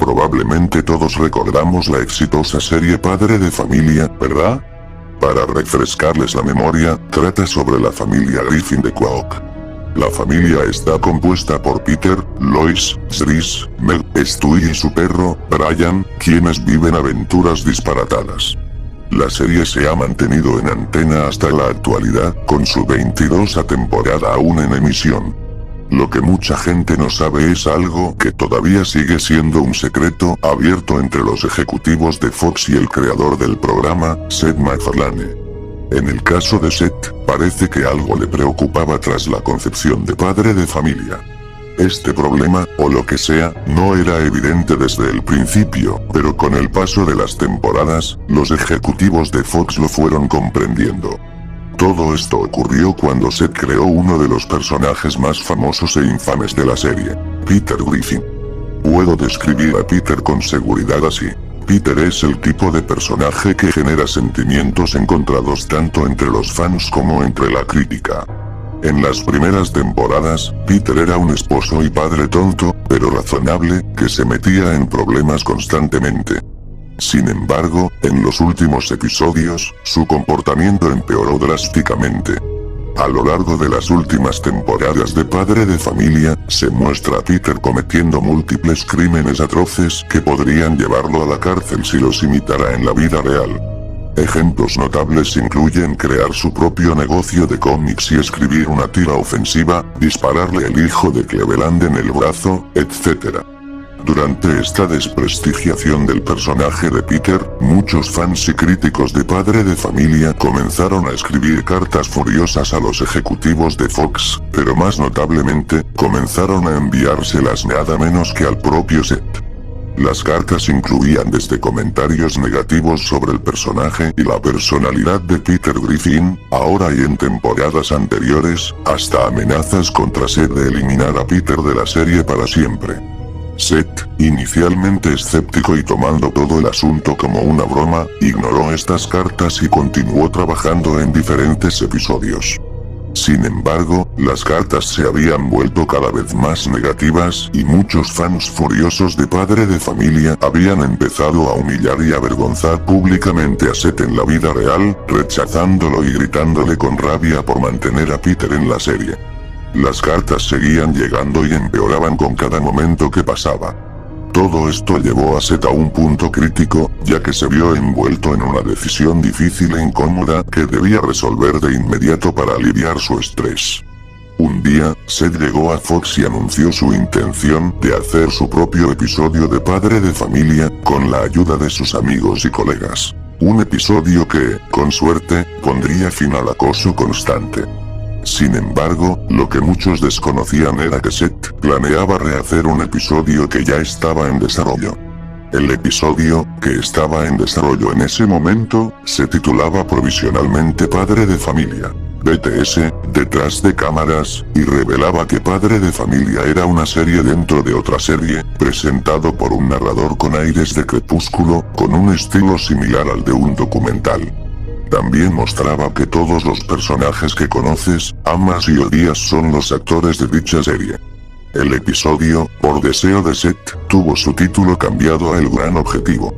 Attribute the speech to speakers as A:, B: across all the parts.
A: Probablemente todos recordamos la exitosa serie Padre de Familia, ¿verdad? Para refrescarles la memoria, trata sobre la familia Griffin de Quaock. La familia está compuesta por Peter, Lois, Chris, Meg, Stewie y su perro, Brian, quienes viven aventuras disparatadas. La serie se ha mantenido en antena hasta la actualidad, con su 22ª temporada aún en emisión. Lo que mucha gente no sabe es algo que todavía sigue siendo un secreto abierto entre los ejecutivos de Fox y el creador del programa, Seth MacFarlane. En el caso de Seth, parece que algo le preocupaba tras la concepción de Padre de Familia. Este problema, o lo que sea, no era evidente desde el principio, pero con el paso de las temporadas, los ejecutivos de Fox lo fueron comprendiendo. Todo esto ocurrió cuando Seth creó uno de los personajes más famosos e infames de la serie, Peter Griffin. Puedo describir a Peter con seguridad así. Peter es el tipo de personaje que genera sentimientos encontrados tanto entre los fans como entre la crítica. En las primeras temporadas, Peter era un esposo y padre tonto, pero razonable, que se metía en problemas constantemente. Sin embargo, en los últimos episodios, su comportamiento empeoró drásticamente. A lo largo de las últimas temporadas de Padre de Familia, se muestra a Peter cometiendo múltiples crímenes atroces que podrían llevarlo a la cárcel si los imitara en la vida real. Ejemplos notables incluyen crear su propio negocio de cómics y escribir una tira ofensiva, dispararle al hijo de Cleveland en el brazo, etc. Durante esta desprestigiación del personaje de Peter, muchos fans y críticos de Padre de Familia comenzaron a escribir cartas furiosas a los ejecutivos de Fox, pero más notablemente, comenzaron a enviárselas nada menos que al propio Seth. Las cartas incluían desde comentarios negativos sobre el personaje y la personalidad de Peter Griffin, ahora y en temporadas anteriores, hasta amenazas contra Seth de eliminar a Peter de la serie para siempre. Seth, inicialmente escéptico y tomando todo el asunto como una broma, ignoró estas cartas y continuó trabajando en diferentes episodios. Sin embargo, las cartas se habían vuelto cada vez más negativas y muchos fans furiosos de Padre de Familia habían empezado a humillar y avergonzar públicamente a Seth en la vida real, rechazándolo y gritándole con rabia por mantener a Peter en la serie. Las cartas seguían llegando y empeoraban con cada momento que pasaba. Todo esto llevó a Seth a un punto crítico, ya que se vio envuelto en una decisión difícil e incómoda que debía resolver de inmediato para aliviar su estrés. Un día, Seth llegó a Fox y anunció su intención de hacer su propio episodio de Padre de Familia, con la ayuda de sus amigos y colegas. Un episodio que, con suerte, pondría fin al acoso constante. Sin embargo, lo que muchos desconocían era que Seth planeaba rehacer un episodio que ya estaba en desarrollo. El episodio, que estaba en desarrollo en ese momento, se titulaba provisionalmente Padre de Familia, BTS, detrás de cámaras, y revelaba que Padre de Familia era una serie dentro de otra serie, presentado por un narrador con aires de crepúsculo, con un estilo similar al de un documental. También mostraba que todos los personajes que conoces, amas y odias son los actores de dicha serie. El episodio, por deseo de Seth, tuvo su título cambiado a El Gran Objetivo.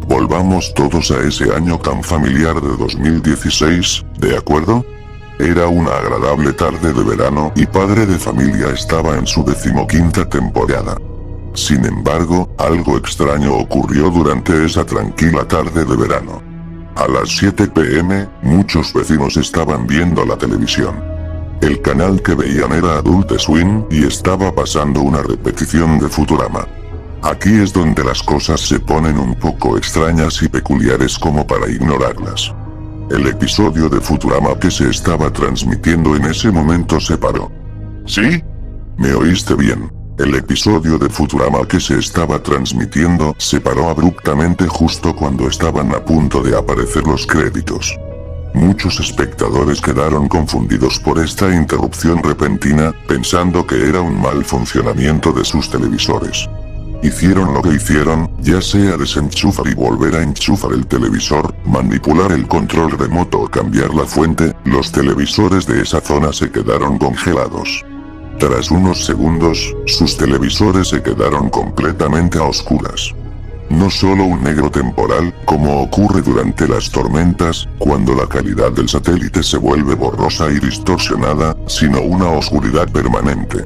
A: Volvamos todos a ese año tan familiar de 2016, ¿de acuerdo? Era una agradable tarde de verano y Padre de Familia estaba en su 15ª temporada. Sin embargo, algo extraño ocurrió durante esa tranquila tarde de verano. A las 7 p.m., muchos vecinos estaban viendo la televisión. El canal que veían era Adult Swim y estaba pasando una repetición de Futurama. Aquí es donde las cosas se ponen un poco extrañas y peculiares como para ignorarlas. El episodio de Futurama que se estaba transmitiendo en ese momento se paró. ¿Sí? ¿Me oíste bien? El episodio de Futurama que se estaba transmitiendo se paró abruptamente justo cuando estaban a punto de aparecer los créditos. Muchos espectadores quedaron confundidos por esta interrupción repentina, pensando que era un mal funcionamiento de sus televisores. Hicieron lo que hicieron, ya sea desenchufar y volver a enchufar el televisor, manipular el control remoto o cambiar la fuente, los televisores de esa zona se quedaron congelados. Tras unos segundos, sus televisores se quedaron completamente a oscuras. No solo un negro temporal, como ocurre durante las tormentas, cuando la calidad del satélite se vuelve borrosa y distorsionada, sino una oscuridad permanente.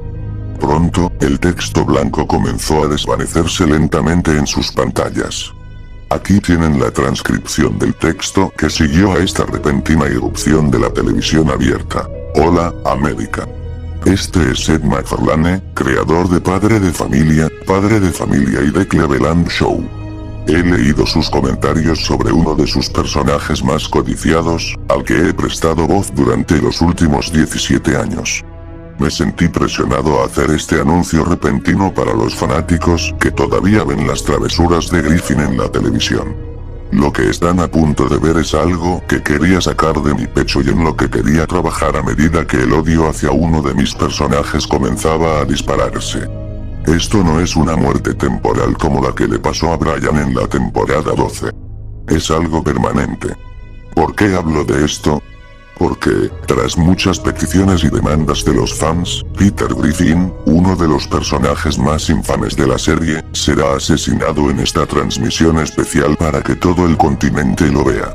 A: Pronto, el texto blanco comenzó a desvanecerse lentamente en sus pantallas. Aquí tienen la transcripción del texto que siguió a esta repentina irrupción de la televisión abierta. Hola, América. Este es Ed McFarlane, creador de Padre de Familia y The Cleveland Show. He leído sus comentarios sobre uno de sus personajes más codiciados, al que he prestado voz durante los últimos 17 años. Me sentí presionado a hacer este anuncio repentino para los fanáticos que todavía ven las travesuras de Griffin en la televisión. Lo que están a punto de ver es algo que quería sacar de mi pecho y en lo que quería trabajar a medida que el odio hacia uno de mis personajes comenzaba a dispararse. Esto no es una muerte temporal como la que le pasó a Brian en la temporada 12. Es algo permanente. ¿Por qué hablo de esto? Porque, tras muchas peticiones y demandas de los fans, Peter Griffin, uno de los personajes más infames de la serie, será asesinado en esta transmisión especial para que todo el continente lo vea.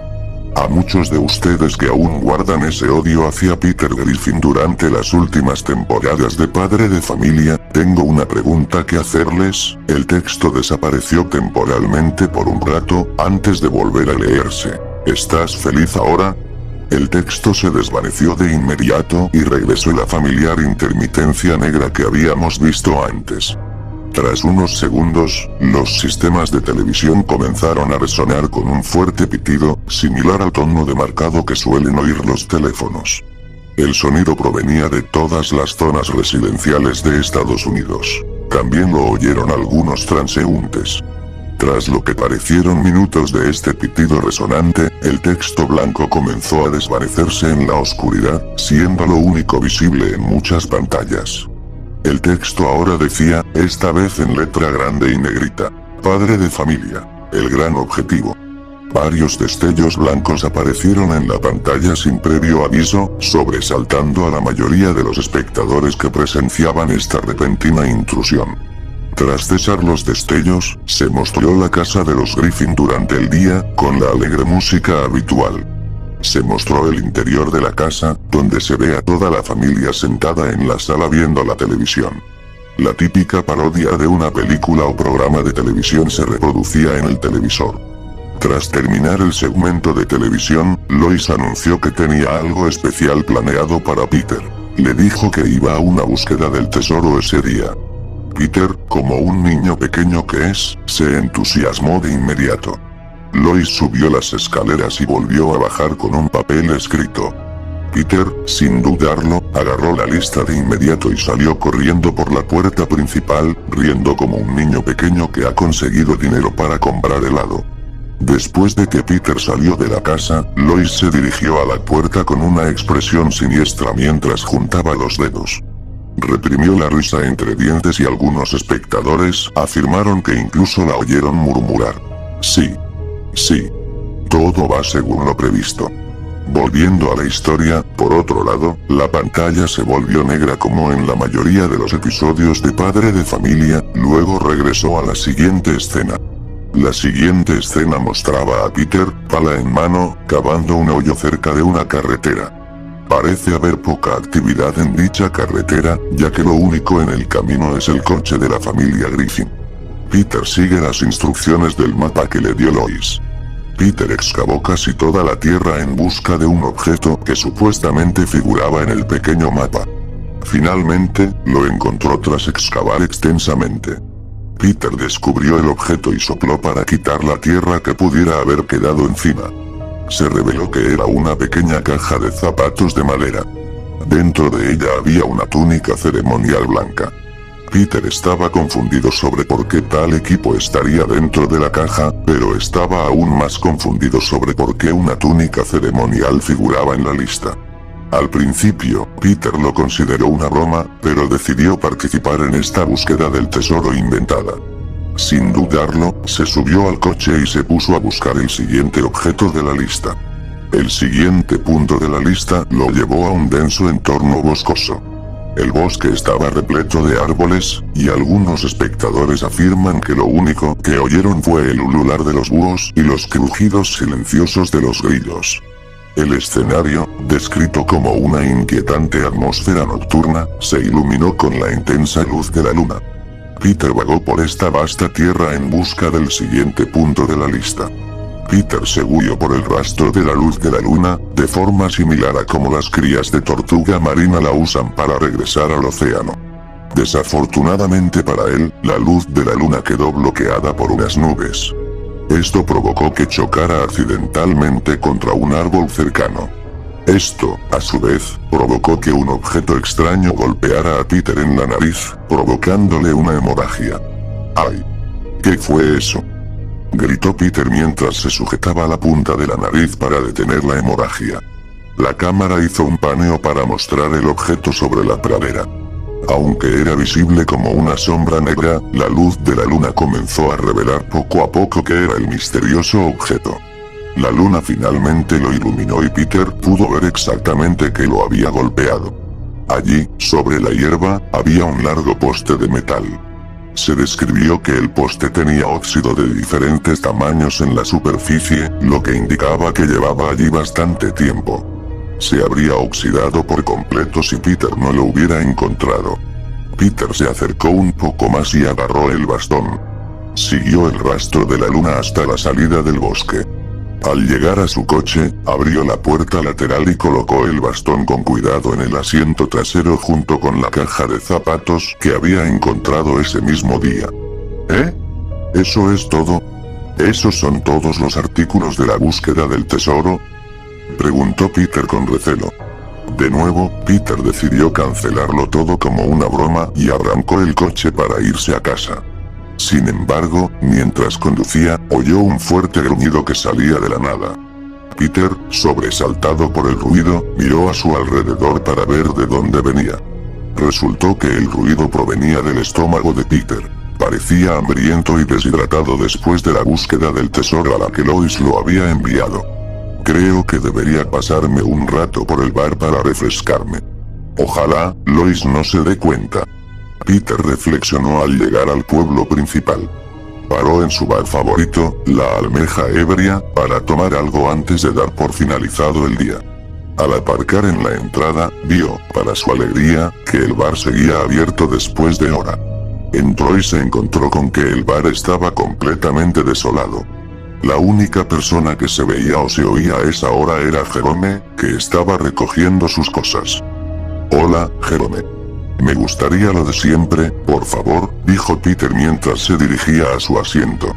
A: A muchos de ustedes que aún guardan ese odio hacia Peter Griffin durante las últimas temporadas de Padre de Familia, tengo una pregunta que hacerles. El texto desapareció temporalmente por un rato, antes de volver a leerse. ¿Estás feliz ahora? El texto se desvaneció de inmediato y regresó la familiar intermitencia negra que habíamos visto antes. Tras unos segundos, los sistemas de televisión comenzaron a resonar con un fuerte pitido, similar al tono de marcado que suelen oír los teléfonos. El sonido provenía de todas las zonas residenciales de Estados Unidos. También lo oyeron algunos transeúntes. Tras lo que parecieron minutos de este pitido resonante, el texto blanco comenzó a desvanecerse en la oscuridad, siendo lo único visible en muchas pantallas. El texto ahora decía, esta vez en letra grande y negrita: Padre de Familia, el gran objetivo. Varios destellos blancos aparecieron en la pantalla sin previo aviso, sobresaltando a la mayoría de los espectadores que presenciaban esta repentina intrusión. Tras cesar los destellos, se mostró la casa de los Griffin durante el día, con la alegre música habitual. Se mostró el interior de la casa, donde se ve a toda la familia sentada en la sala viendo la televisión. La típica parodia de una película o programa de televisión se reproducía en el televisor. Tras terminar el segmento de televisión, Lois anunció que tenía algo especial planeado para Peter. Le dijo que iba a una búsqueda del tesoro ese día. Peter, como un niño pequeño que es, se entusiasmó de inmediato. Lois subió las escaleras y volvió a bajar con un papel escrito. Peter, sin dudarlo, agarró la lista de inmediato y salió corriendo por la puerta principal, riendo como un niño pequeño que ha conseguido dinero para comprar helado. Después de que Peter salió de la casa, Lois se dirigió a la puerta con una expresión siniestra mientras juntaba los dedos. Reprimió la risa entre dientes y algunos espectadores afirmaron que incluso la oyeron murmurar: sí. Todo va según lo previsto. Volviendo a la historia, por otro lado, la pantalla se volvió negra como en la mayoría de los episodios de Padre de Familia, luego regresó a la siguiente escena. La siguiente escena mostraba a Peter, pala en mano, cavando un hoyo cerca de una carretera. Parece haber poca actividad en dicha carretera, ya que lo único en el camino es el coche de la familia Griffin. Peter sigue las instrucciones del mapa que le dio Lois. Peter excavó casi toda la tierra en busca de un objeto que supuestamente figuraba en el pequeño mapa. Finalmente, lo encontró tras excavar extensamente. Peter descubrió el objeto y sopló para quitar la tierra que pudiera haber quedado encima. Se reveló que era una pequeña caja de zapatos de madera. Dentro de ella había una túnica ceremonial blanca. Peter estaba confundido sobre por qué tal equipo estaría dentro de la caja, pero estaba aún más confundido sobre por qué una túnica ceremonial figuraba en la lista. Al principio, Peter lo consideró una broma, pero decidió participar en esta búsqueda del tesoro inventada. Sin dudarlo, se subió al coche y se puso a buscar el siguiente objeto de la lista. El siguiente punto de la lista lo llevó a un denso entorno boscoso. El bosque estaba repleto de árboles, y algunos espectadores afirman que lo único que oyeron fue el ulular de los búhos y los crujidos silenciosos de los grillos. El escenario, descrito como una inquietante atmósfera nocturna, se iluminó con la intensa luz de la luna. Peter vagó por esta vasta tierra en busca del siguiente punto de la lista. Peter se huyó por el rastro de la luz de la luna, de forma similar a como las crías de tortuga marina la usan para regresar al océano. Desafortunadamente para él, la luz de la luna quedó bloqueada por unas nubes. Esto provocó que chocara accidentalmente contra un árbol cercano. Esto, a su vez, provocó que un objeto extraño golpeara a Peter en la nariz, provocándole una hemorragia. ¡Ay! ¿Qué fue eso?, gritó Peter mientras se sujetaba la punta de la nariz para detener la hemorragia. La cámara hizo un paneo para mostrar el objeto sobre la pradera. Aunque era visible como una sombra negra, la luz de la luna comenzó a revelar poco a poco qué era el misterioso objeto. La luna finalmente lo iluminó y Peter pudo ver exactamente qué lo había golpeado. Allí, sobre la hierba, había un largo poste de metal. Se describió que el poste tenía óxido de diferentes tamaños en la superficie, lo que indicaba que llevaba allí bastante tiempo. Se habría oxidado por completo si Peter no lo hubiera encontrado. Peter se acercó un poco más y agarró el bastón. Siguió el rastro de la luna hasta la salida del bosque. Al llegar a su coche, abrió la puerta lateral y colocó el bastón con cuidado en el asiento trasero junto con la caja de zapatos que había encontrado ese mismo día. ¿Eh? ¿Eso es todo? ¿Esos son todos los artículos de la búsqueda del tesoro?, preguntó Peter con recelo. De nuevo, Peter decidió cancelarlo todo como una broma y arrancó el coche para irse a casa. Sin embargo, mientras conducía, oyó un fuerte gruñido que salía de la nada. Peter, sobresaltado por el ruido, miró a su alrededor para ver de dónde venía. Resultó que el ruido provenía del estómago de Peter. Parecía hambriento y deshidratado después de la búsqueda del tesoro a la que Lois lo había enviado. Creo que debería pasarme un rato por el bar para refrescarme. Ojalá Lois no se dé cuenta. Peter reflexionó al llegar al pueblo principal. Paró en su bar favorito, la Almeja Ebria, para tomar algo antes de dar por finalizado el día. Al aparcar en la entrada, vio, para su alegría, que el bar seguía abierto después de hora. Entró y se encontró con que el bar estaba completamente desolado. La única persona que se veía o se oía a esa hora era Jerome, que estaba recogiendo sus cosas. «Hola, Jerome. Me gustaría lo de siempre, por favor», dijo Peter mientras se dirigía a su asiento.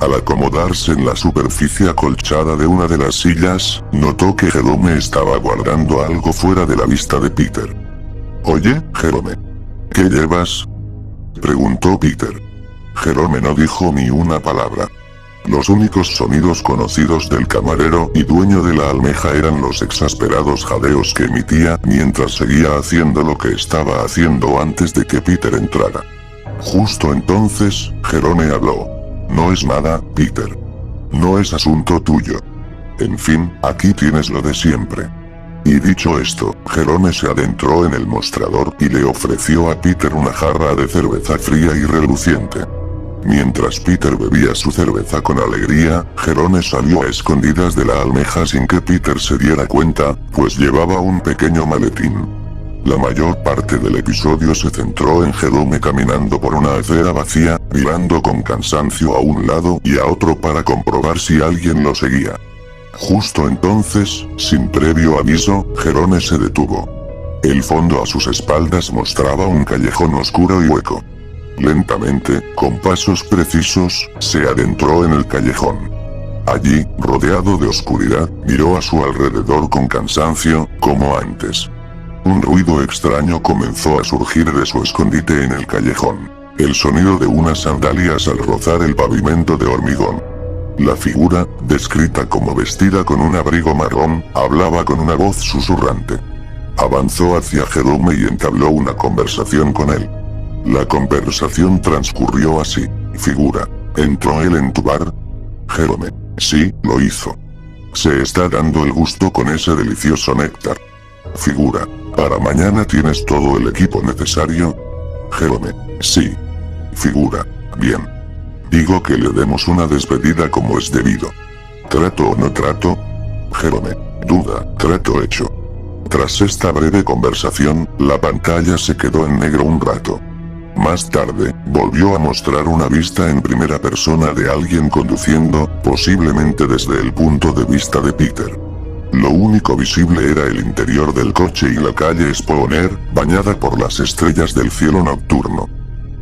A: Al acomodarse en la superficie acolchada de una de las sillas, notó que Jerome estaba guardando algo fuera de la vista de Peter. «Oye, Jerome. ¿Qué llevas?», preguntó Peter. Jerome no dijo ni una palabra. Los únicos sonidos conocidos del camarero y dueño de la almeja eran los exasperados jadeos que emitía mientras seguía haciendo lo que estaba haciendo antes de que Peter entrara. Justo entonces, Jerome habló. «No es nada, Peter. No es asunto tuyo. En fin, aquí tienes lo de siempre». Y dicho esto, Jerome se adentró en el mostrador y le ofreció a Peter una jarra de cerveza fría y reluciente. Mientras Peter bebía su cerveza con alegría, Jerome salió a escondidas de la almeja sin que Peter se diera cuenta, pues llevaba un pequeño maletín. La mayor parte del episodio se centró en Jerome caminando por una acera vacía, mirando con cansancio a un lado y a otro para comprobar si alguien lo seguía. Justo entonces, sin previo aviso, Jerome se detuvo. El fondo a sus espaldas mostraba un callejón oscuro y hueco. Lentamente, con pasos precisos, se adentró en el callejón. Allí, rodeado de oscuridad, miró a su alrededor con cansancio, como antes. Un ruido extraño comenzó a surgir de su escondite en el callejón. El sonido de unas sandalias al rozar el pavimento de hormigón. La figura, descrita como vestida con un abrigo marrón, hablaba con una voz susurrante. Avanzó hacia Jerome y entabló una conversación con él. La conversación transcurrió así. Figura, ¿entró él en tu bar? Jerome, sí, lo hizo. Se está dando el gusto con ese delicioso néctar. Figura, ¿Para mañana tienes todo el equipo necesario? Jerome. Sí. Figura. Bien. Digo que le demos una despedida como es debido. ¿Trato o no trato? Jerome. Duda. Trato hecho. Tras esta breve conversación, la pantalla se quedó en negro un rato. Más tarde, volvió a mostrar una vista en primera persona de alguien conduciendo, posiblemente desde el punto de vista de Peter. Lo único visible era el interior del coche y la calle Spooner, bañada por las estrellas del cielo nocturno.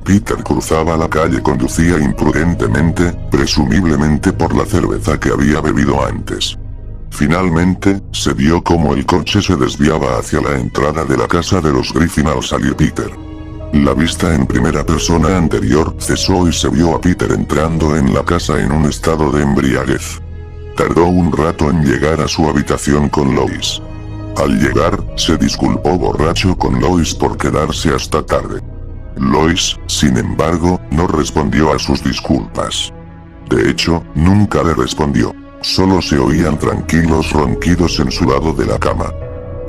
A: Peter cruzaba la calle, conducía imprudentemente, presumiblemente por la cerveza que había bebido antes. Finalmente, se vio como el coche se desviaba hacia la entrada de la casa de los Griffin al salir Peter. La vista en primera persona anterior cesó y se vio a Peter entrando en la casa en un estado de embriaguez. Tardó un rato en llegar a su habitación con Lois. Al llegar, se disculpó borracho con Lois por quedarse hasta tarde. Lois, sin embargo, no respondió a sus disculpas. De hecho, nunca le respondió. Solo se oían tranquilos ronquidos en su lado de la cama.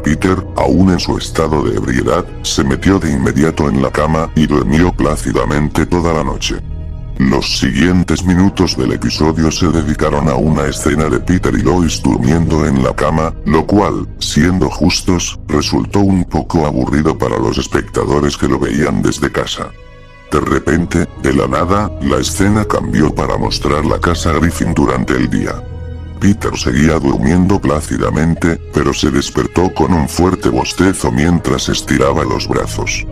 A: Peter, aún en su estado de ebriedad, se metió de inmediato en la cama y durmió plácidamente toda la noche. Los siguientes minutos del episodio se dedicaron a una escena de Peter y Lois durmiendo en la cama, lo cual, siendo justos, resultó un poco aburrido para los espectadores que lo veían desde casa. De repente, de la nada, la escena cambió para mostrar la casa Griffin durante el día. Peter seguía durmiendo plácidamente, pero se despertó con un fuerte bostezo mientras estiraba los brazos.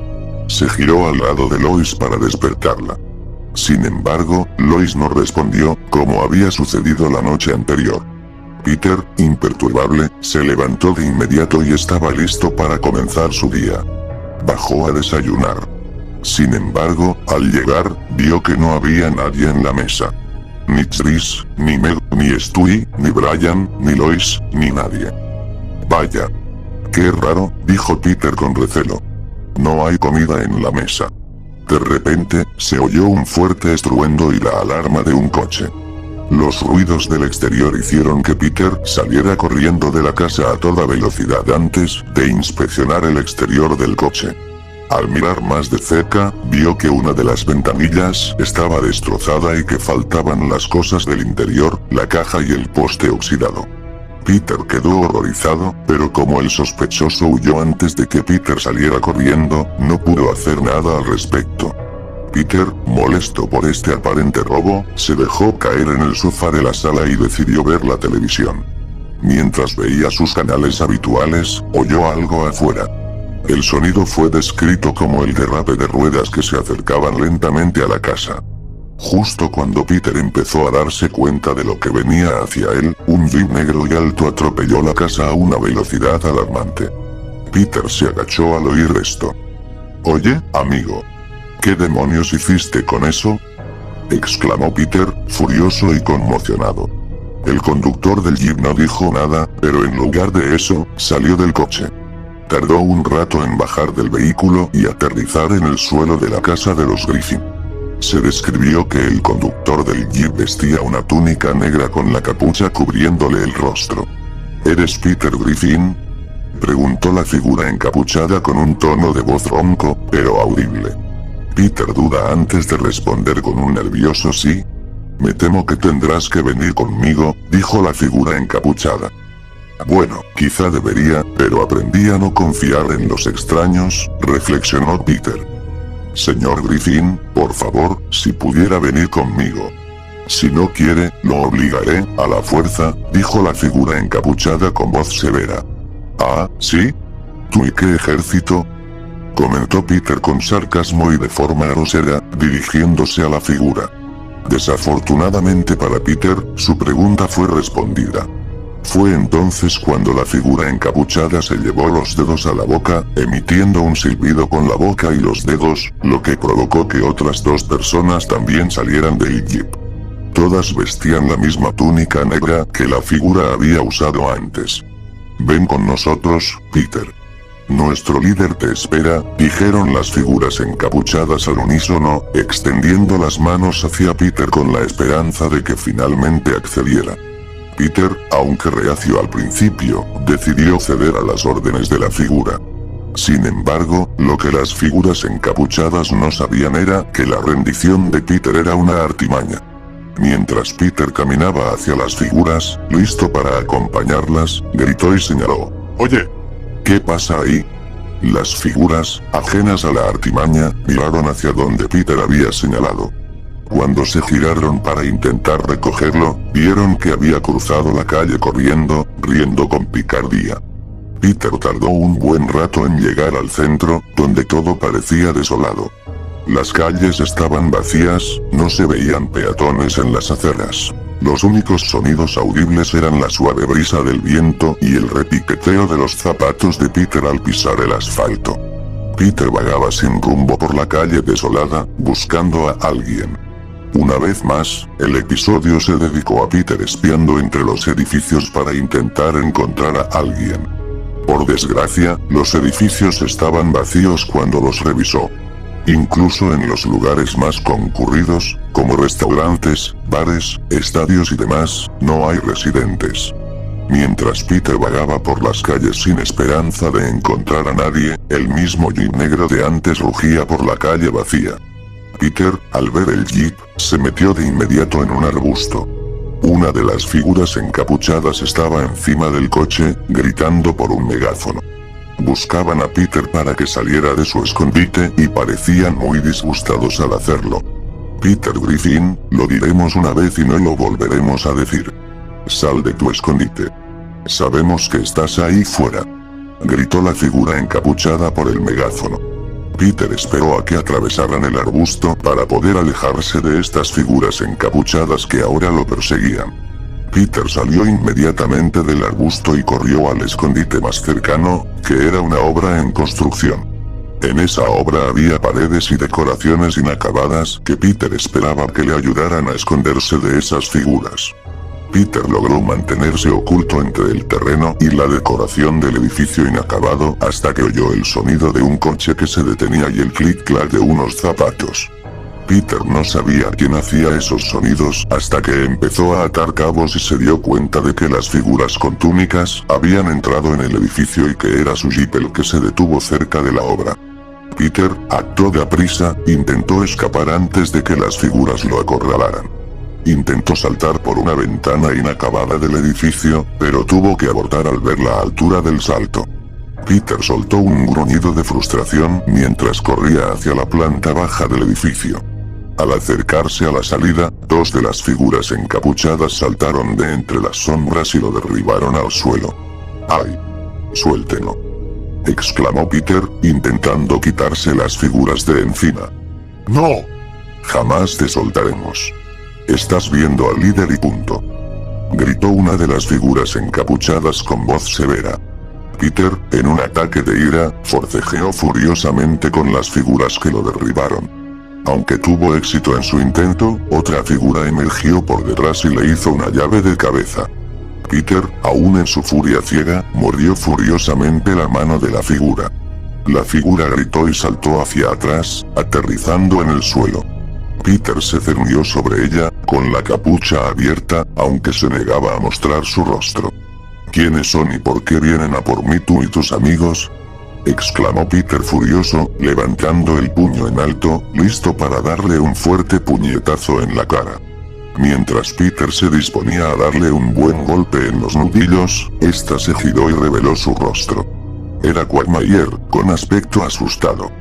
A: Se giró al lado de Lois para despertarla. Sin embargo, Lois no respondió, como había sucedido la noche anterior. Peter, imperturbable, se levantó de inmediato y estaba listo para comenzar su día. Bajó a desayunar. Sin embargo, al llegar, vio que no había nadie en la mesa. Ni Chris, ni Meg, ni Stewie, ni Brian, ni Lois, ni nadie. Vaya. Qué raro, dijo Peter con recelo. No hay comida en la mesa. De repente, se oyó un fuerte estruendo y la alarma de un coche. Los ruidos del exterior hicieron que Peter saliera corriendo de la casa a toda velocidad antes de inspeccionar el exterior del coche. Al mirar más de cerca, vio que una de las ventanillas estaba destrozada y que faltaban las cosas del interior, la caja y el poste oxidado. Peter quedó horrorizado, pero como el sospechoso huyó antes de que Peter saliera corriendo, no pudo hacer nada al respecto. Peter, molesto por este aparente robo, se dejó caer en el sofá de la sala y decidió ver la televisión. Mientras veía sus canales habituales, oyó algo afuera. El sonido fue descrito como el derrape de ruedas que se acercaban lentamente a la casa. Justo cuando Peter empezó a darse cuenta de lo que venía hacia él, un jeep negro y alto atropelló la casa a una velocidad alarmante. Peter se agachó al oír esto. «Oye, amigo. ¿Qué demonios hiciste con eso?», exclamó Peter, furioso y conmocionado. El conductor del jeep no dijo nada, pero en lugar de eso, salió del coche. Tardó un rato en bajar del vehículo y aterrizar en el suelo de la casa de los Griffin. Se describió que el conductor del jeep vestía una túnica negra con la capucha cubriéndole el rostro. ¿Eres Peter Griffin?, preguntó la figura encapuchada con un tono de voz ronco, pero audible. Peter duda antes de responder con un nervioso sí. «Me temo que tendrás que venir conmigo», dijo la figura encapuchada. «Bueno, quizá debería, pero aprendí a no confiar en los extraños», reflexionó Peter. «Señor Griffin, por favor, si pudiera venir conmigo». «Si no quiere, lo obligaré, a la fuerza», dijo la figura encapuchada con voz severa. «Ah, ¿sí? ¿Tú y qué ejército?», comentó Peter con sarcasmo y de forma grosera, dirigiéndose a la figura. Desafortunadamente para Peter, su pregunta fue respondida. Fue entonces cuando la figura encapuchada se llevó los dedos a la boca, emitiendo un silbido con la boca y los dedos, lo que provocó que otras dos personas también salieran del jeep. Todas vestían la misma túnica negra que la figura había usado antes. «Ven con nosotros, Peter. Nuestro líder te espera», dijeron las figuras encapuchadas al unísono, extendiendo las manos hacia Peter con la esperanza de que finalmente accediera. Peter, aunque reacio al principio, decidió ceder a las órdenes de la figura. Sin embargo, lo que las figuras encapuchadas no sabían era que la rendición de Peter era una artimaña. Mientras Peter caminaba hacia las figuras, listo para acompañarlas, gritó y señaló: «Oye, ¿qué pasa ahí?». Las figuras, ajenas a la artimaña, miraron hacia donde Peter había señalado. Cuando se giraron para intentar recogerlo, vieron que había cruzado la calle corriendo, riendo con picardía. Peter tardó un buen rato en llegar al centro, donde todo parecía desolado. Las calles estaban vacías, no se veían peatones en las aceras. Los únicos sonidos audibles eran la suave brisa del viento y el repiqueteo de los zapatos de Peter al pisar el asfalto. Peter vagaba sin rumbo por la calle desolada, buscando a alguien. Una vez más, el episodio se dedicó a Peter espiando entre los edificios para intentar encontrar a alguien. Por desgracia, los edificios estaban vacíos cuando los revisó. Incluso en los lugares más concurridos, como restaurantes, bares, estadios y demás, no hay residentes. Mientras Peter vagaba por las calles sin esperanza de encontrar a nadie, el mismo jeep negro de antes rugía por la calle vacía. Peter, al ver el jeep, se metió de inmediato en un arbusto. Una de las figuras encapuchadas estaba encima del coche, gritando por un megáfono. Buscaban a Peter para que saliera de su escondite y parecían muy disgustados al hacerlo. «Peter Griffin, lo diremos una vez y no lo volveremos a decir. Sal de tu escondite. Sabemos que estás ahí fuera», gritó la figura encapuchada por el megáfono. Peter esperó a que atravesaran el arbusto para poder alejarse de estas figuras encapuchadas que ahora lo perseguían. Peter salió inmediatamente del arbusto y corrió al escondite más cercano, que era una obra en construcción. En esa obra había paredes y decoraciones inacabadas que Peter esperaba que le ayudaran a esconderse de esas figuras. Peter logró mantenerse oculto entre el terreno y la decoración del edificio inacabado hasta que oyó el sonido de un coche que se detenía y el clic-clac de unos zapatos. Peter no sabía quién hacía esos sonidos hasta que empezó a atar cabos y se dio cuenta de que las figuras con túnicas habían entrado en el edificio y que era su jeep el que se detuvo cerca de la obra. Peter actuó de aprisa, intentó escapar antes de que las figuras lo acorralaran. Intentó saltar por una ventana inacabada del edificio, pero tuvo que abortar al ver la altura del salto. Peter soltó un gruñido de frustración mientras corría hacia la planta baja del edificio. Al acercarse a la salida, dos de las figuras encapuchadas saltaron de entre las sombras y lo derribaron al suelo. «¡Ay! Suéltenlo», exclamó Peter, intentando quitarse las figuras de encima. «¡No! Jamás te soltaremos. Estás viendo al líder y punto», gritó una de las figuras encapuchadas con voz severa. Peter, en un ataque de ira, forcejeó furiosamente con las figuras que lo derribaron. Aunque tuvo éxito en su intento, otra figura emergió por detrás y le hizo una llave de cabeza. Peter, aún en su furia ciega, mordió furiosamente la mano de la figura. La figura gritó y saltó hacia atrás, aterrizando en el suelo. Peter se cernió sobre ella, con la capucha abierta, aunque se negaba a mostrar su rostro. «¿Quiénes son y por qué vienen a por mí tú y tus amigos?», exclamó Peter furioso, levantando el puño en alto, listo para darle un fuerte puñetazo en la cara. Mientras Peter se disponía a darle un buen golpe en los nudillos, esta se giró y reveló su rostro. Era Quagmire, con aspecto asustado.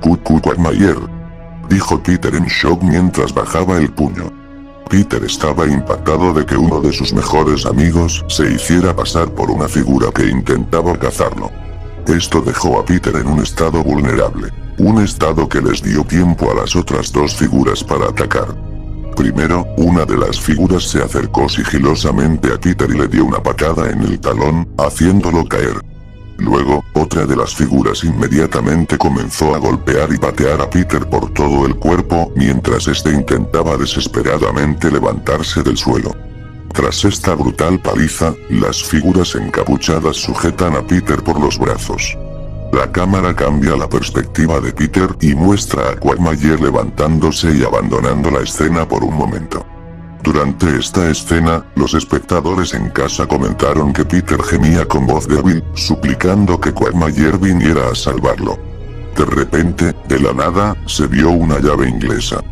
A: «Quagmire», dijo Peter en shock mientras bajaba el puño. Peter estaba impactado de que uno de sus mejores amigos se hiciera pasar por una figura que intentaba cazarlo. Esto dejó a Peter en un estado vulnerable, un estado que les dio tiempo a las otras dos figuras para atacar. Primero, una de las figuras se acercó sigilosamente a Peter y le dio una patada en el talón, haciéndolo caer. Luego, otra de las figuras inmediatamente comenzó a golpear y patear a Peter por todo el cuerpo mientras este intentaba desesperadamente levantarse del suelo. Tras esta brutal paliza, las figuras encapuchadas sujetan a Peter por los brazos. La cámara cambia la perspectiva de Peter y muestra a Quagmire levantándose y abandonando la escena por un momento. Durante esta escena, los espectadores en casa comentaron que Peter gemía con voz débil, suplicando que Quagmire viniera a salvarlo. De repente, de la nada, se vio una llave inglesa.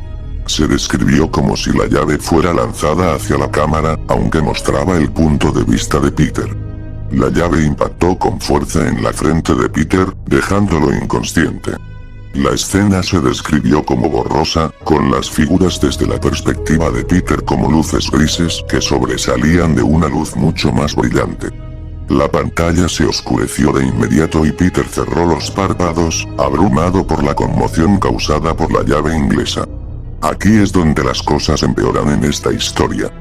A: Se describió como si la llave fuera lanzada hacia la cámara, aunque mostraba el punto de vista de Peter. La llave impactó con fuerza en la frente de Peter, dejándolo inconsciente. La escena se describió como borrosa, con las figuras desde la perspectiva de Peter como luces grises que sobresalían de una luz mucho más brillante. La pantalla se oscureció de inmediato y Peter cerró los párpados, abrumado por la conmoción causada por la llave inglesa. Aquí es donde las cosas empeoran en esta historia.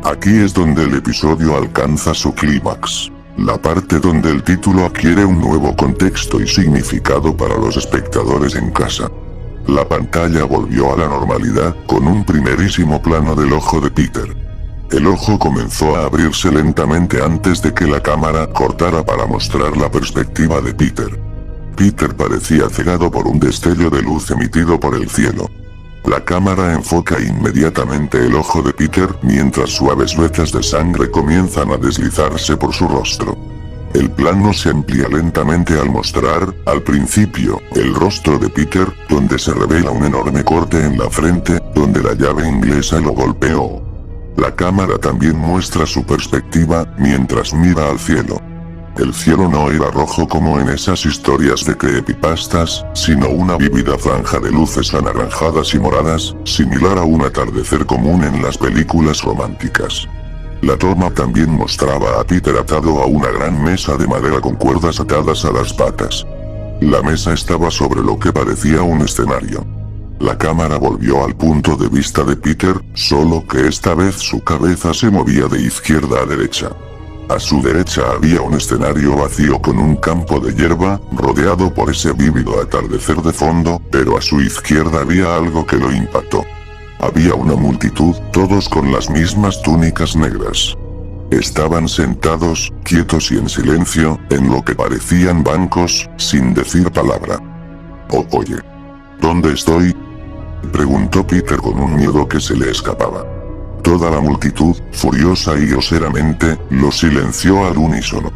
A: Aquí es donde el episodio alcanza su clímax. La parte donde el título adquiere un nuevo contexto y significado para los espectadores en casa. La pantalla volvió a la normalidad, con un primerísimo plano del ojo de Peter. El ojo comenzó a abrirse lentamente antes de que la cámara cortara para mostrar la perspectiva de Peter. Peter parecía cegado por un destello de luz emitido por el cielo. La cámara enfoca inmediatamente el ojo de Peter mientras suaves vetas de sangre comienzan a deslizarse por su rostro. El plano se amplía lentamente al mostrar, al principio, el rostro de Peter, donde se revela un enorme corte en la frente, donde la llave inglesa lo golpeó. La cámara también muestra su perspectiva, mientras mira al cielo. El cielo no era rojo como en esas historias de creepypastas, sino una vívida franja de luces anaranjadas y moradas, similar a un atardecer común en las películas románticas. La toma también mostraba a Peter atado a una gran mesa de madera con cuerdas atadas a las patas. La mesa estaba sobre lo que parecía un escenario. La cámara volvió al punto de vista de Peter, solo que esta vez su cabeza se movía de izquierda a derecha. A su derecha había un escenario vacío con un campo de hierba, rodeado por ese vívido atardecer de fondo, pero a su izquierda había algo que lo impactó. Había una multitud, todos con las mismas túnicas negras. Estaban sentados, quietos y en silencio, en lo que parecían bancos, sin decir palabra. Oye. ¿Dónde estoy? Preguntó Peter con un miedo que se le escapaba. Toda la multitud, furiosa y groseramente, lo silenció al unísono.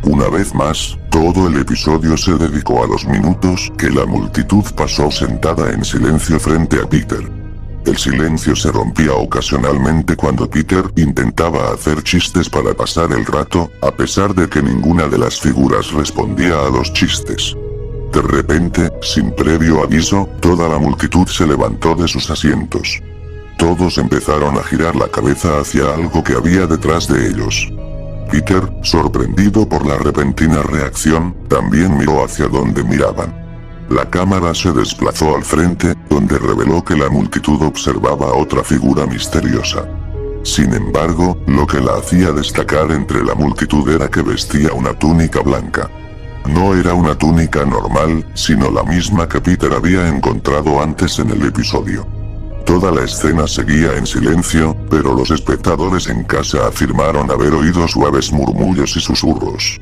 A: Una vez más, todo el episodio se dedicó a los minutos que la multitud pasó sentada en silencio frente a Peter. El silencio se rompía ocasionalmente cuando Peter intentaba hacer chistes para pasar el rato, a pesar de que ninguna de las figuras respondía a los chistes. De repente, sin previo aviso, toda la multitud se levantó de sus asientos. Todos empezaron a girar la cabeza hacia algo que había detrás de ellos. Peter, sorprendido por la repentina reacción, también miró hacia donde miraban. La cámara se desplazó al frente, donde reveló que la multitud observaba a otra figura misteriosa. Sin embargo, lo que la hacía destacar entre la multitud era que vestía una túnica blanca. No era una túnica normal, sino la misma que Peter había encontrado antes en el episodio. Toda la escena seguía en silencio, pero los espectadores en casa afirmaron haber oído suaves murmullos y susurros.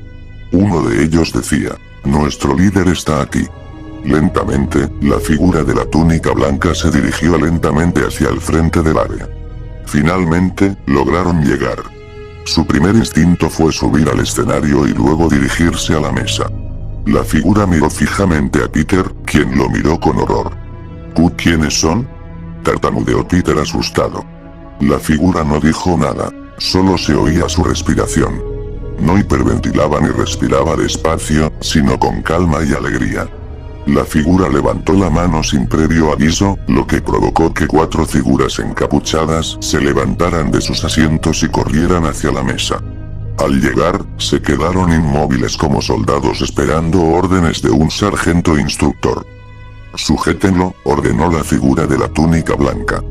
A: Uno de ellos decía, "Nuestro líder está aquí". Lentamente, la figura de la túnica blanca se dirigió lentamente hacia el frente del área. Finalmente, lograron llegar. Su primer instinto fue subir al escenario y luego dirigirse a la mesa. La figura miró fijamente a Peter, quien lo miró con horror. ¿Quiénes son?, tartamudeó Peter asustado. La figura no dijo nada, solo se oía su respiración. No hiperventilaba ni respiraba despacio, sino con calma y alegría. La figura levantó la mano sin previo aviso, lo que provocó que 4 figuras encapuchadas se levantaran de sus asientos y corrieran hacia la mesa. Al llegar, se quedaron inmóviles como soldados esperando órdenes de un sargento instructor. «Sujétenlo», ordenó la figura de la túnica blanca.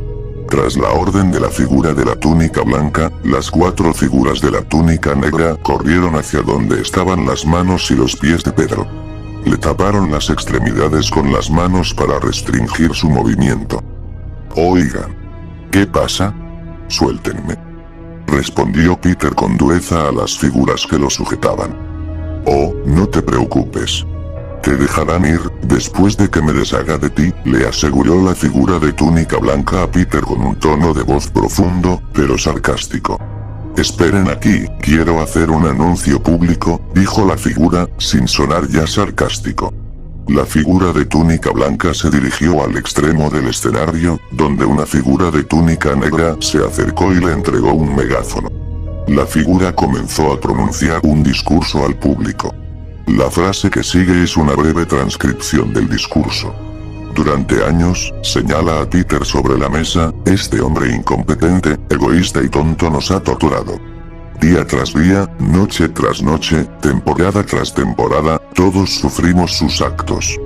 A: Tras la orden de la figura de la túnica blanca, las 4 figuras de la túnica negra corrieron hacia donde estaban las manos y los pies de Pedro. Le taparon las extremidades con las manos para restringir su movimiento. «Oigan. ¿Qué pasa? Suéltenme», respondió Peter con dureza a las figuras que lo sujetaban. «Oh, no te preocupes. Te dejarán ir», Después de que me deshaga de ti, le aseguró la figura de túnica blanca a Peter con un tono de voz profundo, pero sarcástico. Esperen aquí, quiero hacer un anuncio público, dijo la figura, sin sonar ya sarcástico. La figura de túnica blanca se dirigió al extremo del escenario, donde una figura de túnica negra se acercó y le entregó un megáfono. La figura comenzó a pronunciar un discurso al público. La frase que sigue es una breve transcripción del discurso. Durante años, señala a Peter sobre la mesa, este hombre incompetente, egoísta y tonto nos ha torturado. Día tras día, noche tras noche, temporada tras temporada, todos sufrimos sus actos.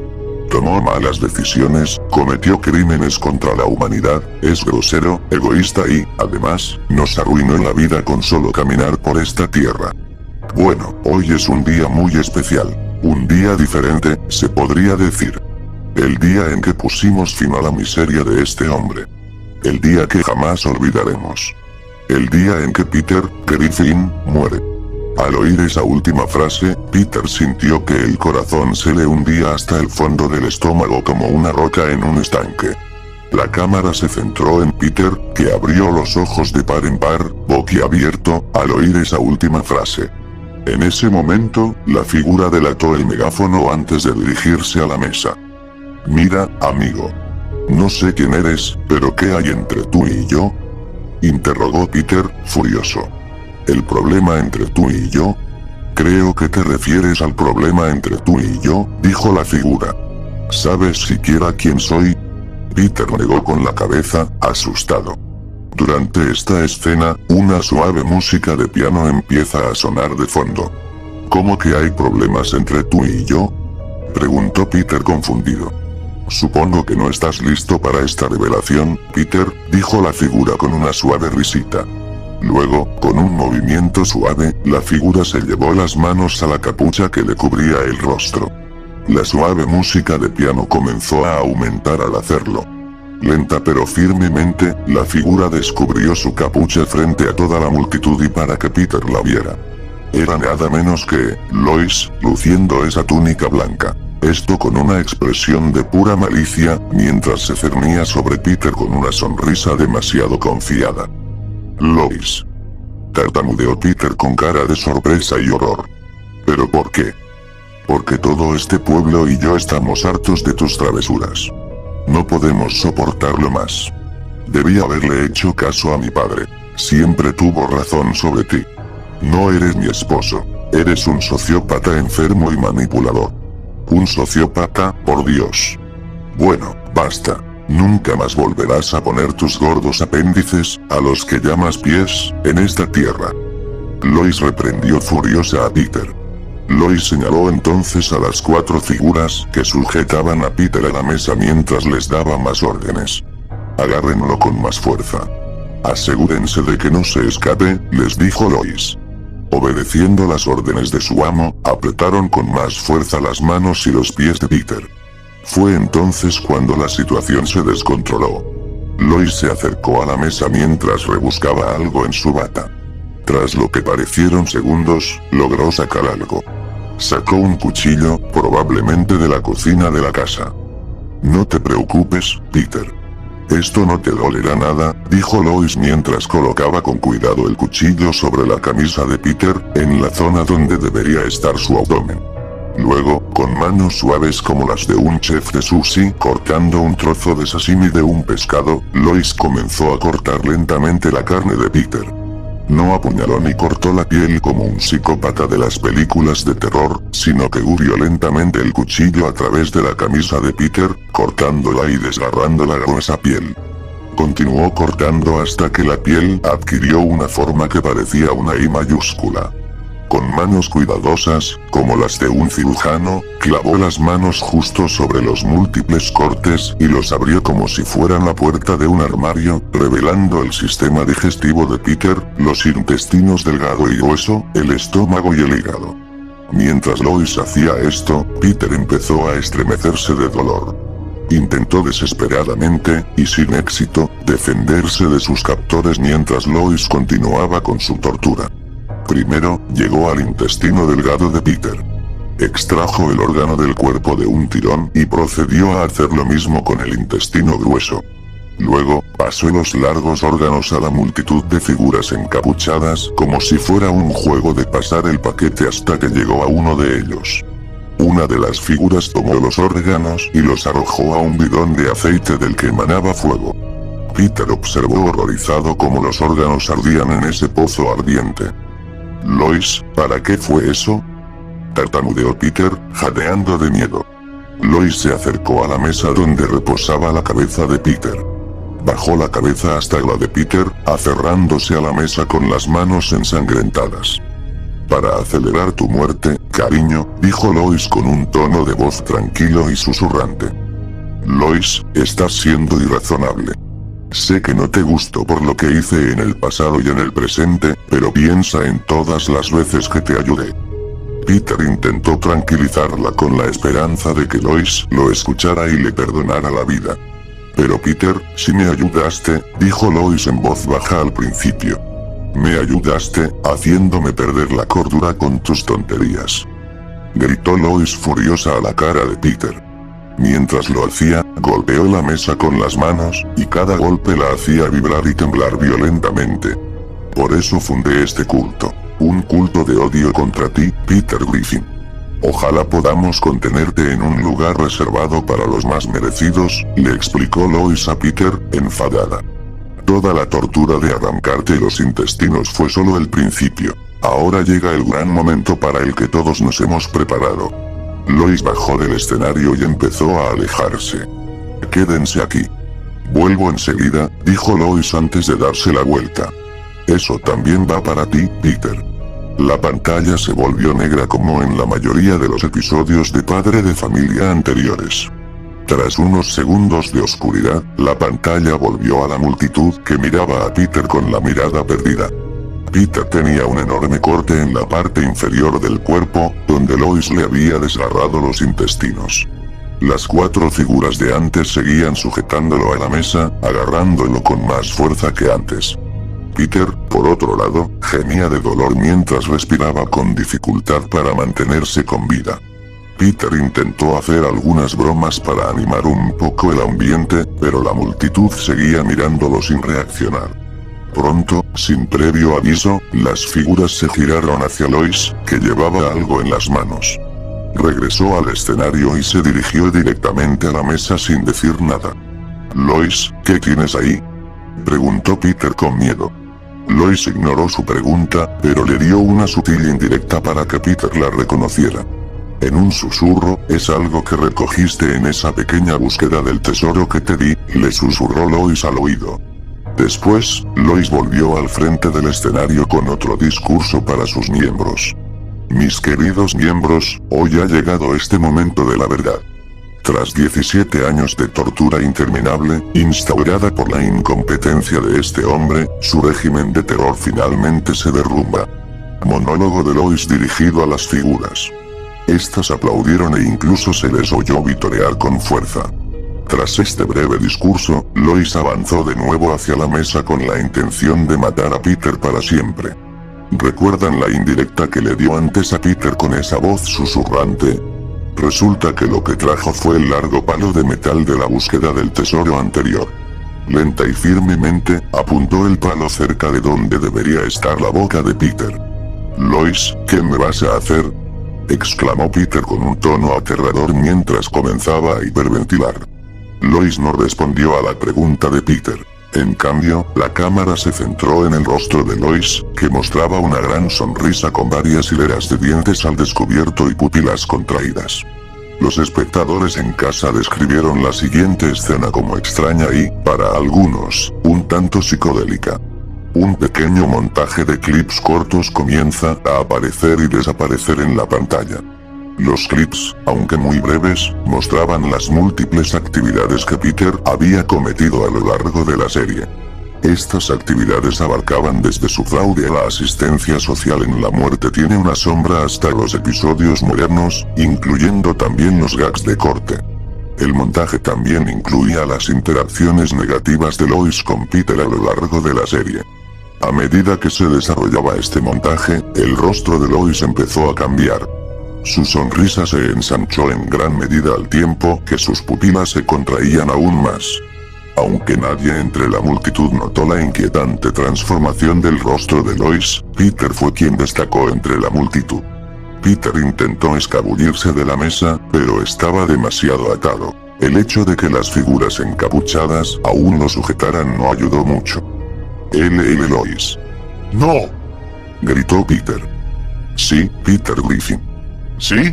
A: Tomó malas decisiones, cometió crímenes contra la humanidad, es grosero, egoísta y, además, nos arruinó la vida con solo caminar por esta tierra. Bueno, hoy es un día muy especial. Un día diferente, se podría decir. El día en que pusimos fin a la miseria de este hombre. El día que jamás olvidaremos. El día en que Peter Griffin muere. Al oír esa última frase, Peter sintió que el corazón se le hundía hasta el fondo del estómago como una roca en un estanque. La cámara se centró en Peter, que abrió los ojos de par en par, boquiabierto, al oír esa última frase. En ese momento, la figura delató el megáfono antes de dirigirse a la mesa. Mira, amigo. No sé quién eres, pero ¿qué hay entre tú y yo? Interrogó Peter, furioso. ¿El problema entre tú y yo? Creo que te refieres al problema entre tú y yo, dijo la figura. ¿Sabes siquiera quién soy? Peter negó con la cabeza, asustado. Durante esta escena, una suave música de piano empieza a sonar de fondo. ¿Cómo que hay problemas entre tú y yo? Preguntó Peter confundido. Supongo que no estás listo para esta revelación, Peter, dijo la figura con una suave risita. Luego, con un movimiento suave, la figura se llevó las manos a la capucha que le cubría el rostro. La suave música de piano comenzó a aumentar al hacerlo. Lenta pero firmemente, la figura descubrió su capucha frente a toda la multitud y para que Peter la viera. Era nada menos que Lois, luciendo esa túnica blanca. Esto con una expresión de pura malicia, mientras se cernía sobre Peter con una sonrisa demasiado confiada. Lois. Tartamudeó Peter con cara de sorpresa y horror. ¿Pero por qué? Porque todo este pueblo y yo estamos hartos de tus travesuras. No podemos soportarlo más. Debí haberle hecho caso a mi padre. Siempre tuvo razón sobre ti. No eres mi esposo. Eres un sociópata enfermo y manipulador. Un sociópata, por Dios. Bueno, basta. Nunca más volverás a poner tus gordos apéndices, a los que llamas pies, en esta tierra. Lois reprendió furiosa a Peter. Lois señaló entonces a las 4 figuras que sujetaban a Peter a la mesa mientras les daba más órdenes. Agárrenlo con más fuerza. Asegúrense de que no se escape, les dijo Lois. Obedeciendo las órdenes de su amo, apretaron con más fuerza las manos y los pies de Peter. Fue entonces cuando la situación se descontroló. Lois se acercó a la mesa mientras rebuscaba algo en su bata. Tras lo que parecieron segundos, logró sacar algo. Sacó un cuchillo, probablemente de la cocina de la casa. No te preocupes, Peter. Esto no te dolerá nada, dijo Lois mientras colocaba con cuidado el cuchillo sobre la camisa de Peter, en la zona donde debería estar su abdomen. Luego, con manos suaves como las de un chef de sushi cortando un trozo de sashimi de un pescado, Lois comenzó a cortar lentamente la carne de Peter. No apuñaló ni cortó la piel como un psicópata de las películas de terror, sino que hirió lentamente el cuchillo a través de la camisa de Peter, cortándola y desgarrando la gruesa piel. Continuó cortando hasta que la piel adquirió una forma que parecía una I mayúscula. Con manos cuidadosas, como las de un cirujano, clavó las manos justo sobre los múltiples cortes y los abrió como si fueran la puerta de un armario, revelando el sistema digestivo de Peter, los intestinos delgado y grueso, el estómago y el hígado. Mientras Lois hacía esto, Peter empezó a estremecerse de dolor. Intentó desesperadamente, y sin éxito, defenderse de sus captores mientras Lois continuaba con su tortura. Primero, llegó al intestino delgado de Peter. Extrajo el órgano del cuerpo de un tirón y procedió a hacer lo mismo con el intestino grueso. Luego, pasó los largos órganos a la multitud de figuras encapuchadas como si fuera un juego de pasar el paquete hasta que llegó a uno de ellos. Una de las figuras tomó los órganos y los arrojó a un bidón de aceite del que emanaba fuego. Peter observó horrorizado cómo los órganos ardían en ese pozo ardiente. «Lois, ¿para qué fue eso?», tartamudeó Peter, jadeando de miedo. Lois se acercó a la mesa donde reposaba la cabeza de Peter. Bajó la cabeza hasta la de Peter, aferrándose a la mesa con las manos ensangrentadas. «Para acelerar tu muerte, cariño», dijo Lois con un tono de voz tranquilo y susurrante. «Lois, estás siendo irrazonable. Sé que no te gustó por lo que hice en el pasado y en el presente, pero piensa en todas las veces que te ayudé». Peter intentó tranquilizarla con la esperanza de que Lois lo escuchara y le perdonara la vida. «Pero Peter, si me ayudaste», dijo Lois en voz baja al principio. «Me ayudaste, haciéndome perder la cordura con tus tonterías», gritó Lois furiosa a la cara de Peter. Mientras lo hacía, golpeó la mesa con las manos, y cada golpe la hacía vibrar y temblar violentamente. «Por eso fundé este culto. Un culto de odio contra ti, Peter Griffin. Ojalá podamos contenerte en un lugar reservado para los más merecidos», le explicó Lois a Peter, enfadada. «Toda la tortura de arrancarte los intestinos fue solo el principio. Ahora llega el gran momento para el que todos nos hemos preparado». Lois bajó del escenario y empezó a alejarse. «Quédense aquí. Vuelvo enseguida», dijo Lois antes de darse la vuelta. «Eso también va para ti, Peter». La pantalla se volvió negra como en la mayoría de los episodios de Padre de Familia anteriores. Tras unos segundos de oscuridad, la pantalla volvió a la multitud que miraba a Peter con la mirada perdida. Peter tenía un enorme corte en la parte inferior del cuerpo, donde Lois le había desgarrado los intestinos. Las 4 figuras de antes seguían sujetándolo a la mesa, agarrándolo con más fuerza que antes. Peter, por otro lado, gemía de dolor mientras respiraba con dificultad para mantenerse con vida. Peter intentó hacer algunas bromas para animar un poco el ambiente, pero la multitud seguía mirándolo sin reaccionar. Pronto, sin previo aviso, las figuras se giraron hacia Lois, que llevaba algo en las manos. Regresó al escenario y se dirigió directamente a la mesa sin decir nada. «Lois, ¿qué tienes ahí?», preguntó Peter con miedo. Lois ignoró su pregunta, pero le dio una sutil indirecta para que Peter la reconociera. En un susurro, «Es algo que recogiste en esa pequeña búsqueda del tesoro que te di», le susurró Lois al oído. Después, Lois volvió al frente del escenario con otro discurso para sus miembros. «Mis queridos miembros, hoy ha llegado este momento de la verdad. Tras 17 años de tortura interminable, instaurada por la incompetencia de este hombre, su régimen de terror finalmente se derrumba». Monólogo de Lois dirigido a las figuras. Estas aplaudieron e incluso se les oyó vitorear con fuerza. Tras este breve discurso, Lois avanzó de nuevo hacia la mesa con la intención de matar a Peter para siempre. ¿Recuerdan la indirecta que le dio antes a Peter con esa voz susurrante? Resulta que lo que trajo fue el largo palo de metal de la búsqueda del tesoro anterior. Lenta y firmemente, apuntó el palo cerca de donde debería estar la boca de Peter. «Lois, ¿qué me vas a hacer?», exclamó Peter con un tono aterrador mientras comenzaba a hiperventilar. Lois no respondió a la pregunta de Peter. En cambio, la cámara se centró en el rostro de Lois, que mostraba una gran sonrisa con varias hileras de dientes al descubierto y pupilas contraídas. Los espectadores en casa describieron la siguiente escena como extraña y, para algunos, un tanto psicodélica. Un pequeño montaje de clips cortos comienza a aparecer y desaparecer en la pantalla. Los clips, aunque muy breves, mostraban las múltiples actividades que Peter había cometido a lo largo de la serie. Estas actividades abarcaban desde su fraude a la asistencia social en La muerte tiene una sombra hasta los episodios modernos, incluyendo también los gags de corte. El montaje también incluía las interacciones negativas de Lois con Peter a lo largo de la serie. A medida que se desarrollaba este montaje, el rostro de Lois empezó a cambiar. Su sonrisa se ensanchó en gran medida al tiempo que sus pupilas se contraían aún más. Aunque nadie entre la multitud notó la inquietante transformación del rostro de Lois, Peter fue quien destacó entre la multitud. Peter intentó escabullirse de la mesa, pero estaba demasiado atado. El hecho de que las figuras encapuchadas aún lo sujetaran no ayudó mucho. Lois.
B: ¡No!
A: Gritó Peter. Sí, Peter Griffin.
B: ¿Sí?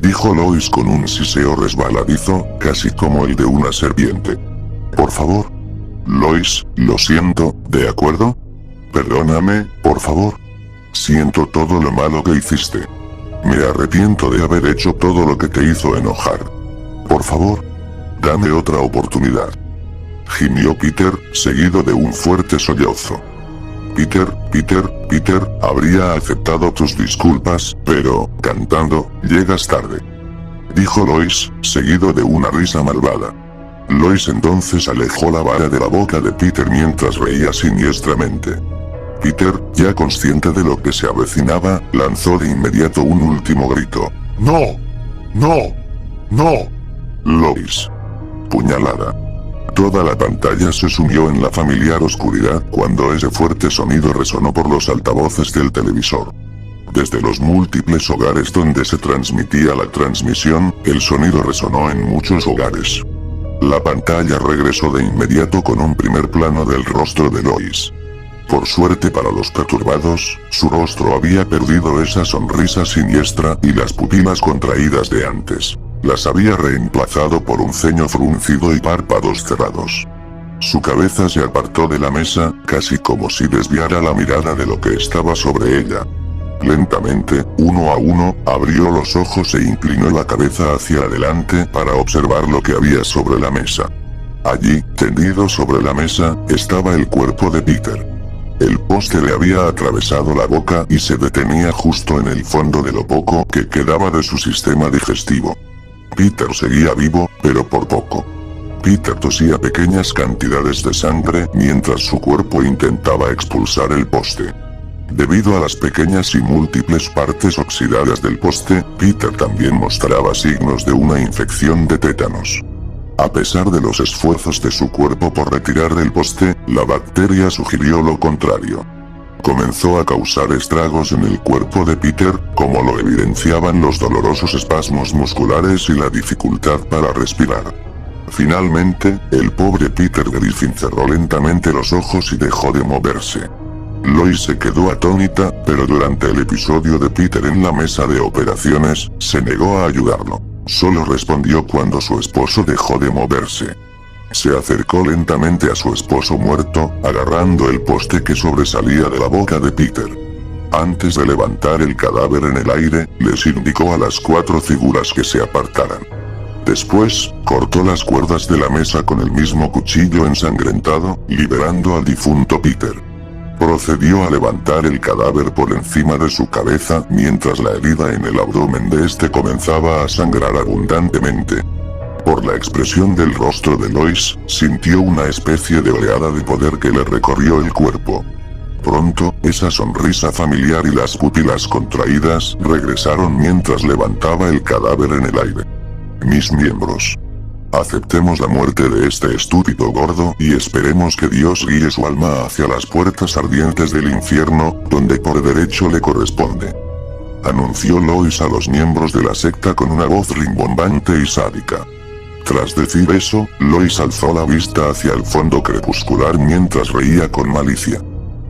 A: Dijo Lois con un siseo resbaladizo, casi como el de una serpiente. Por favor. Lois, lo siento, ¿de acuerdo? Perdóname, por favor. Siento todo lo malo que hiciste. Me arrepiento de haber hecho todo lo que te hizo enojar. Por favor. Dame otra oportunidad. Gimió Peter, seguido de un fuerte sollozo. Peter, habría aceptado tus disculpas, pero, cantando, llegas tarde. Dijo Lois, seguido de una risa malvada. Lois entonces alejó la vara de la boca de Peter mientras reía siniestramente. Peter, ya consciente de lo que se avecinaba, lanzó de inmediato un último grito.
B: ¡No! ¡No! ¡No!
A: Lois. Puñalada. Toda la pantalla se sumió en la familiar oscuridad cuando ese fuerte sonido resonó por los altavoces del televisor. Desde los múltiples hogares donde se transmitía la transmisión, el sonido resonó en muchos hogares. La pantalla regresó de inmediato con un primer plano del rostro de Lois. Por suerte para los perturbados, su rostro había perdido esa sonrisa siniestra y las pupilas contraídas de antes. Las había reemplazado por un ceño fruncido y párpados cerrados. Su cabeza se apartó de la mesa, casi como si desviara la mirada de lo que estaba sobre ella. Lentamente, uno a uno, abrió los ojos e inclinó la cabeza hacia adelante para observar lo que había sobre la mesa. Allí, tendido sobre la mesa, estaba el cuerpo de Peter. El poste le había atravesado la boca y se detenía justo en el fondo de lo poco que quedaba de su sistema digestivo. Peter seguía vivo, pero por poco. Peter tosía pequeñas cantidades de sangre mientras su cuerpo intentaba expulsar el poste. Debido a las pequeñas y múltiples partes oxidadas del poste, Peter también mostraba signos de una infección de tétanos. A pesar de los esfuerzos de su cuerpo por retirar el poste, la bacteria sugirió lo contrario. Comenzó a causar estragos en el cuerpo de Peter, como lo evidenciaban los dolorosos espasmos musculares y la dificultad para respirar. Finalmente, el pobre Peter Griffin cerró lentamente los ojos y dejó de moverse. Lois se quedó atónita, pero durante el episodio de Peter en la mesa de operaciones, se negó a ayudarlo. Solo respondió cuando su esposo dejó de moverse. Se acercó lentamente a su esposo muerto, agarrando el poste que sobresalía de la boca de Peter. Antes de levantar el cadáver en el aire, les indicó a las 4 figuras que se apartaran. Después, cortó las cuerdas de la mesa con el mismo cuchillo ensangrentado, liberando al difunto Peter. Procedió a levantar el cadáver por encima de su cabeza mientras la herida en el abdomen de este comenzaba a sangrar abundantemente. Por la expresión del rostro de Lois, sintió una especie de oleada de poder que le recorrió el cuerpo. Pronto, esa sonrisa familiar y las pupilas contraídas regresaron mientras levantaba el cadáver en el aire. Mis miembros. Aceptemos la muerte de este estúpido gordo y esperemos que Dios guíe su alma hacia las puertas ardientes del infierno, donde por derecho le corresponde. Anunció Lois a los miembros de la secta con una voz rimbombante y sádica. Tras decir eso, Lois alzó la vista hacia el fondo crepuscular mientras reía con malicia.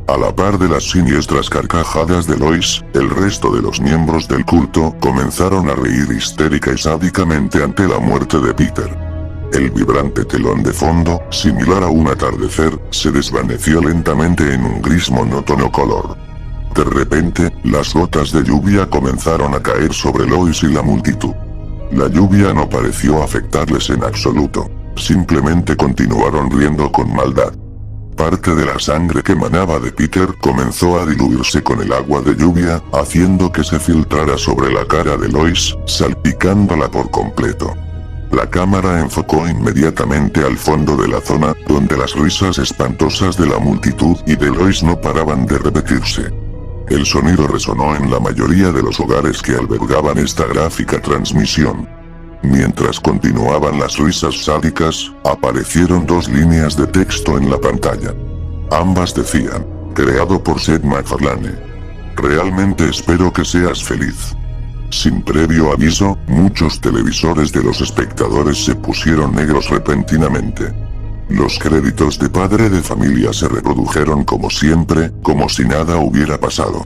A: A la par de las siniestras carcajadas de Lois, el resto de los miembros del culto comenzaron a reír histérica y sádicamente ante la muerte de Peter. El vibrante telón de fondo, similar a un atardecer, se desvaneció lentamente en un gris monótono color. De repente, las gotas de lluvia comenzaron a caer sobre Lois y la multitud. La lluvia no pareció afectarles en absoluto, simplemente continuaron riendo con maldad. Parte de la sangre que emanaba de Peter comenzó a diluirse con el agua de lluvia, haciendo que se filtrara sobre la cara de Lois, salpicándola por completo. La cámara enfocó inmediatamente al fondo de la zona, donde las risas espantosas de la multitud y de Lois no paraban de repetirse. El sonido resonó en la mayoría de los hogares que albergaban esta gráfica transmisión. Mientras continuaban las risas sádicas, aparecieron dos líneas de texto en la pantalla. Ambas decían, creado por Seth MacFarlane. Realmente espero que seas feliz. Sin previo aviso, muchos televisores de los espectadores se pusieron negros repentinamente. Los créditos de Padre de Familia se reprodujeron como siempre, como si nada hubiera pasado.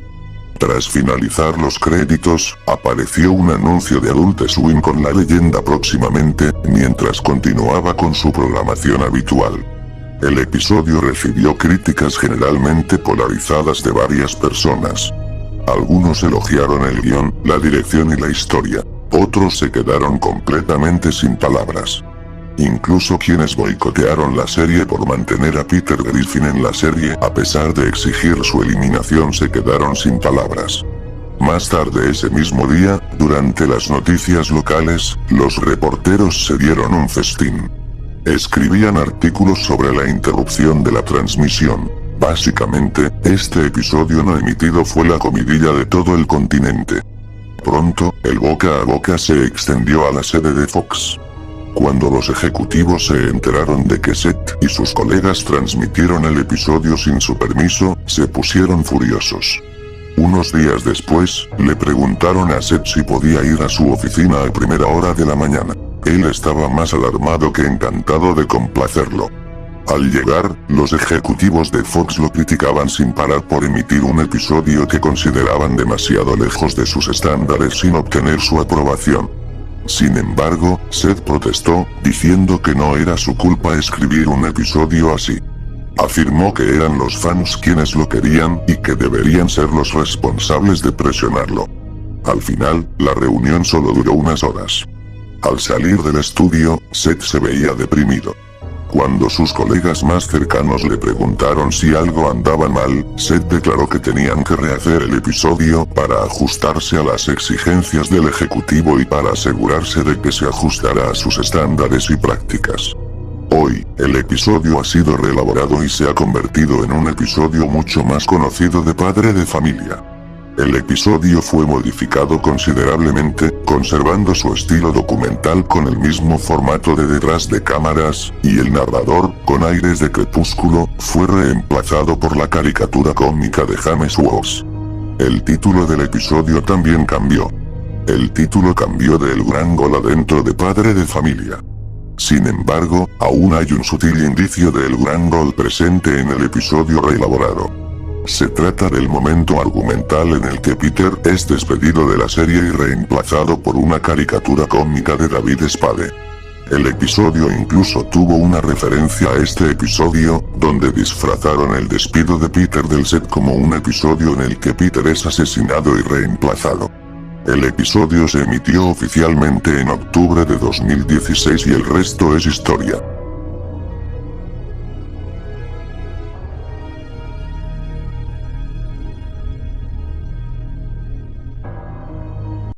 A: Tras finalizar los créditos, apareció un anuncio de Adult Swim con la leyenda próximamente, mientras continuaba con su programación habitual. El episodio recibió críticas generalmente polarizadas de varias personas. Algunos elogiaron el guión, la dirección y la historia. Otros se quedaron completamente sin palabras. Incluso quienes boicotearon la serie por mantener a Peter Griffin en la serie a pesar de exigir su eliminación se quedaron sin palabras. Más tarde ese mismo día, durante las noticias locales, los reporteros se dieron un festín. Escribían artículos sobre la interrupción de la transmisión. Básicamente, este episodio no emitido fue la comidilla de todo el continente. Pronto, el boca a boca se extendió a la sede de Fox. Cuando los ejecutivos se enteraron de que Seth y sus colegas transmitieron el episodio sin su permiso, se pusieron furiosos. Unos días después, le preguntaron a Seth si podía ir a su oficina a primera hora de la mañana. Él estaba más alarmado que encantado de complacerlo. Al llegar, los ejecutivos de Fox lo criticaban sin parar por emitir un episodio que consideraban demasiado lejos de sus estándares sin obtener su aprobación. Sin embargo, Seth protestó, diciendo que no era su culpa escribir un episodio así. Afirmó que eran los fans quienes lo querían y que deberían ser los responsables de presionarlo. Al final, la reunión solo duró unas horas. Al salir del estudio, Seth se veía deprimido. Cuando sus colegas más cercanos le preguntaron si algo andaba mal, Seth declaró que tenían que rehacer el episodio para ajustarse a las exigencias del ejecutivo y para asegurarse de que se ajustara a sus estándares y prácticas. Hoy, el episodio ha sido reelaborado y se ha convertido en un episodio mucho más conocido de Padre de Familia. El episodio fue modificado considerablemente, conservando su estilo documental con el mismo formato de detrás de cámaras, y el narrador, con aires de crepúsculo, fue reemplazado por la caricatura cómica de James Woods. El título del episodio también cambió. El título cambió de El Gran Gol adentro de Padre de Familia. Sin embargo, aún hay un sutil indicio de El Gran Gol presente en el episodio reelaborado. Se trata del momento argumental en el que Peter es despedido de la serie y reemplazado por una caricatura cómica de David Spade. El episodio incluso tuvo una referencia a este episodio, donde disfrazaron el despido de Peter del set como un episodio en el que Peter es asesinado y reemplazado. El episodio se emitió oficialmente en octubre de 2016 y el resto es historia.